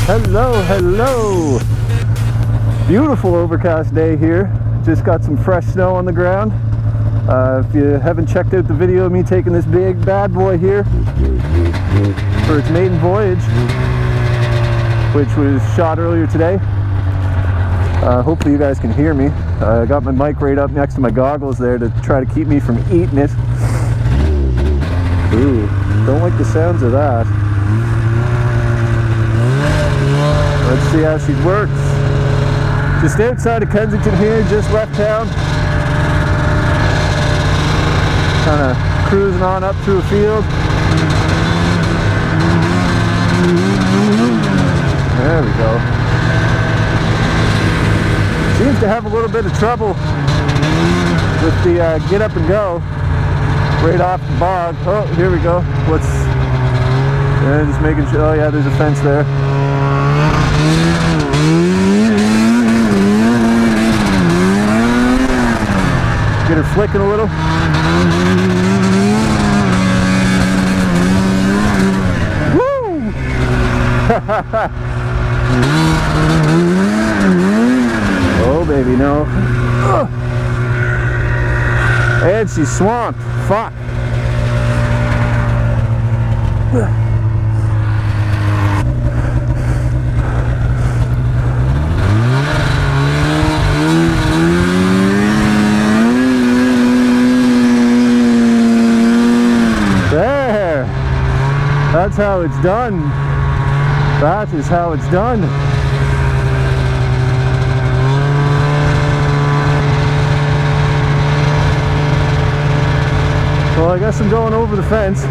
Hello, hello. Beautiful overcast day here. Just got some fresh snow on the ground. If you haven't checked out the video of me taking this big bad boy here for its maiden voyage, which was shot earlier today, hopefully you guys can hear me. I got my mic right up next to my goggles there to try to keep me from eating it. Ooh, don't like the sounds of that. Let's see how she works. Just outside of Kensington here, just left town. Kind of cruising on up through a field. There we go. Seems to have a little bit of trouble with the get up and go right off the bog. Oh, here we go. Just making sure. Oh yeah, there's a fence there. Get her flicking a little. Woo! Oh baby, no. Ugh. And she's swamped. Fuck. There. That's how it's done. That is how it's done. Well, I guess I'm going over the fence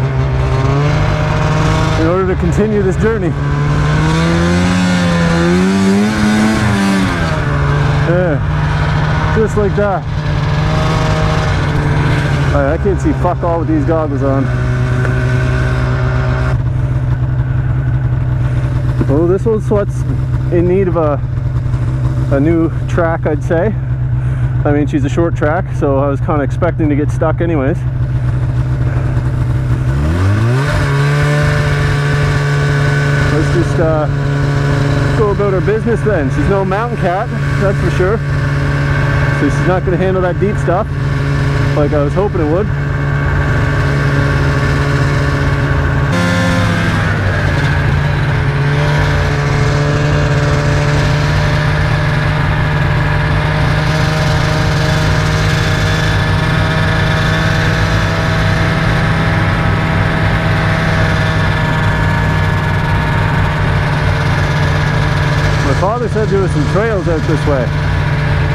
in order to continue this journey. Yeah, just like that. Alright, I can't see fuck all with these goggles on. Well, this one's what's in need of a new track, I'd say. I mean, she's a short track, so I was kind of expecting to get stuck anyways. Let's just go about our business then. She's no mountain cat, that's for sure. So she's not going to handle that deep stuff like I was hoping it would. My father said there were some trails out this way.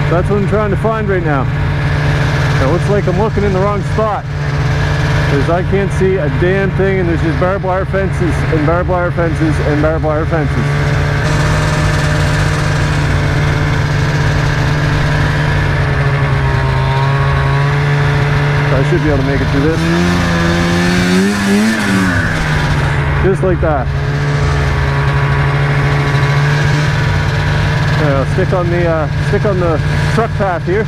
That's what I'm trying to find right now. It looks like I'm looking in the wrong spot, because I can't see a damn thing, and there's just barbed wire fences and barbed wire fences and barbed wire fences. I should be able to make it through this. Just like that. I'll stick on the truck path here.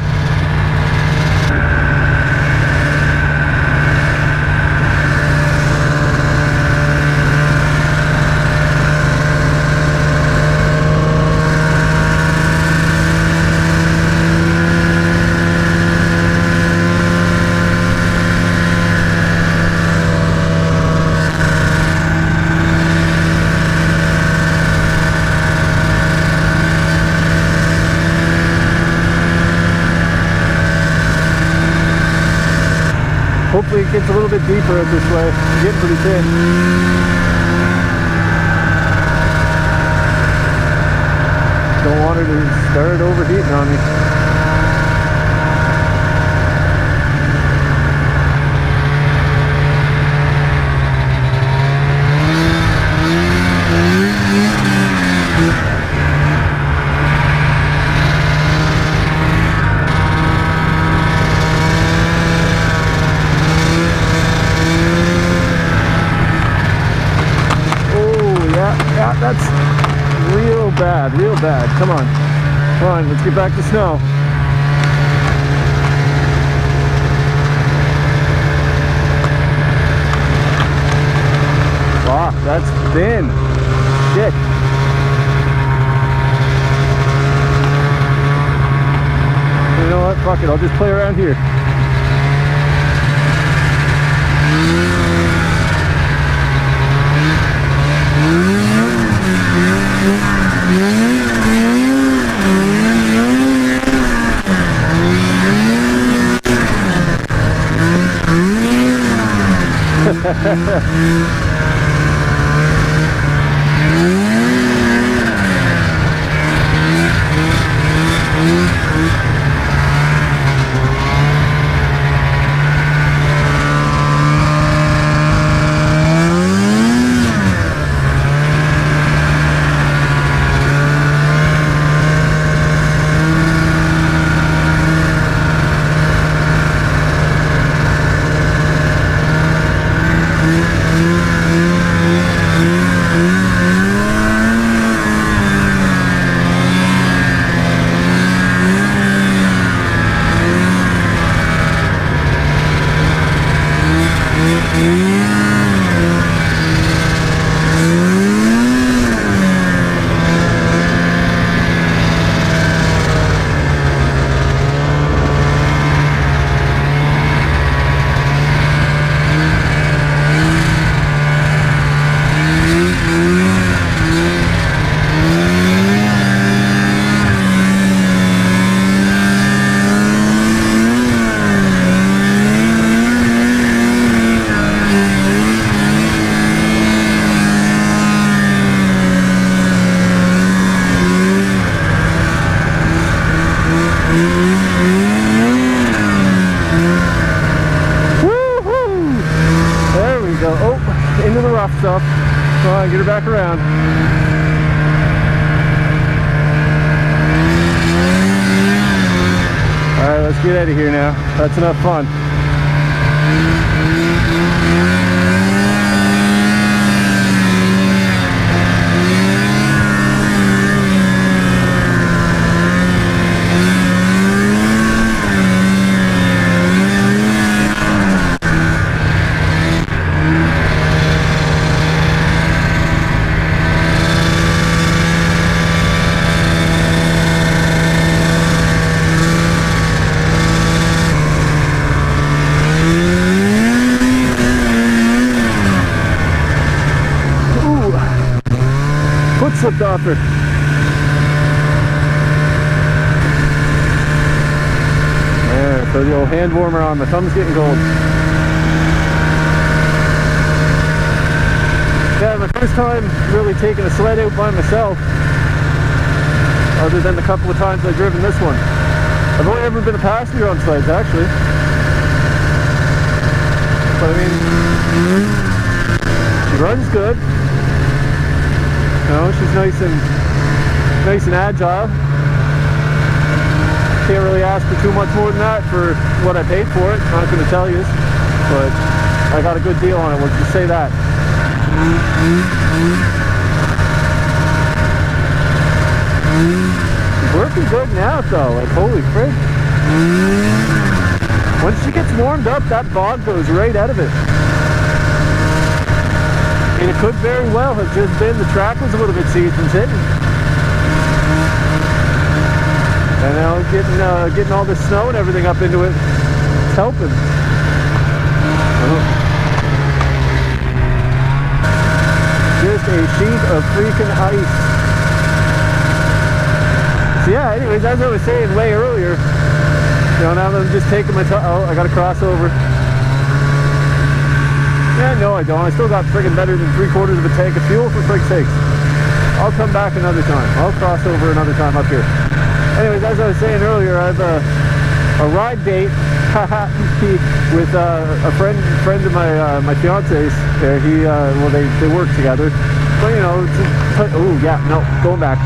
Hopefully it gets a little bit deeper out this way. It's getting pretty thin. Don't want her to start overheating on me. That's real bad, real bad. Come on, let's get back to snow. Fuck, that's thin. Shit. fuck it, I'll just play around here. Into the rough stuff. Come on, get her back around. Alright, let's get out of here now. That's enough fun. Slipped off her. There, so the old hand warmer on. My thumb's getting cold. Yeah, my first time really taking a sled out by myself, other than the couple of times I've driven this one. I've only ever been a passenger on sleds, actually. But I mean, she runs good. You know, she's nice and agile. Can't really ask for too much more than that for what I paid for it. Not going to tell you, but I got a good deal on it. We'll just say that. She's working good now, though. Like, holy frick! Once she gets warmed up, that bog goes right out of it. And it could very well have just been the track was a little bit seasoned hitting. And now getting all the snow and everything up into it, it's helping. Just a sheet of freaking ice. So yeah, anyways, as I was saying way earlier, you know, now that I'm just taking my time, oh, I gotta cross over. Yeah, no I don't. I still got friggin' better than 3/4 of a tank of fuel, for frig's sakes. I'll come back another time. I'll cross over another time up here. Anyways, as I was saying earlier, I have a ride date with a friend of my fiance's. Well, they work together. But you know, oh yeah, no, going back.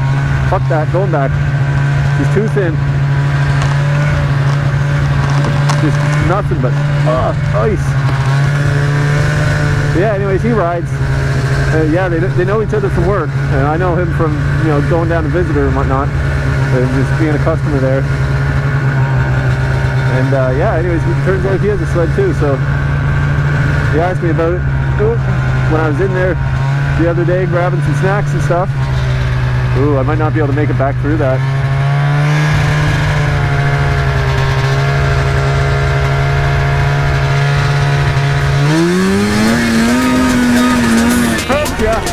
Fuck that, going back. She's too thin. Just nothing but ice. Yeah, anyways, he rides. Yeah, they know each other from work, and I know him from, you know, going down to visit her and whatnot, and just being a customer there. And yeah, anyways, it turns out he has a sled too, so he asked me about it when I was in there the other day grabbing some snacks and stuff. Ooh, I might not be able to make it back through that.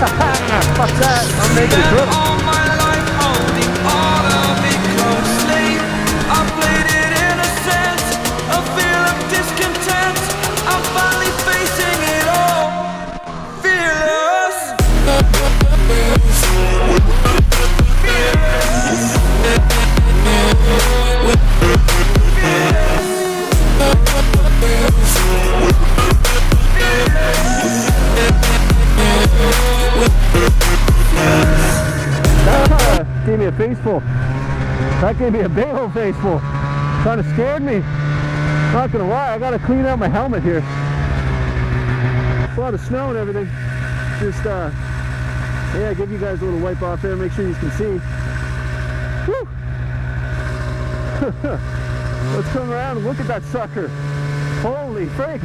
Fuck that, I'm making a trip. All my life holding all of me closely. I played it innocent, a feel of discontent. I'm finally facing it all, fearless. Gave me a faceful. That gave me a big old faceful. Kind of scared me. Not gonna lie, I gotta clean out my helmet here. A lot of snow and everything. Just yeah, give you guys a little wipe off there, make sure you can see. Whew. Let's come around and look at that sucker. Holy frig.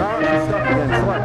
Oh, it's stuck again. Select.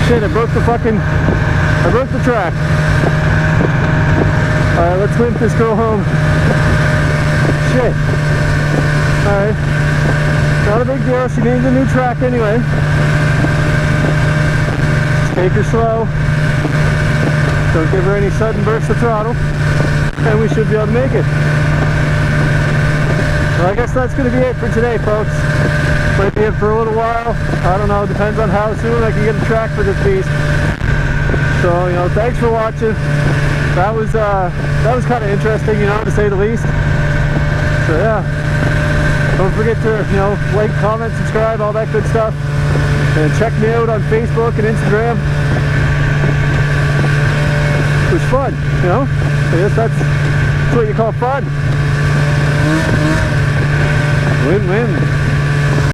Shit, I broke the track. Alright, let's limp this girl home. Shit. Alright. Not a big deal, she needs a new track anyway. Just take her slow. Don't give her any sudden bursts of throttle. And we should be able to make it. So I guess that's going to be it for today, folks. Might be it for a little while. I don't know, depends on how soon I can get a track for this beast. So, you know, thanks for watching. That was kind of interesting, you know, to say the least. So yeah, don't forget to, you know, like, comment, subscribe, all that good stuff. And check me out on Facebook and Instagram. It was fun, you know. I guess that's what you call fun. Win-win.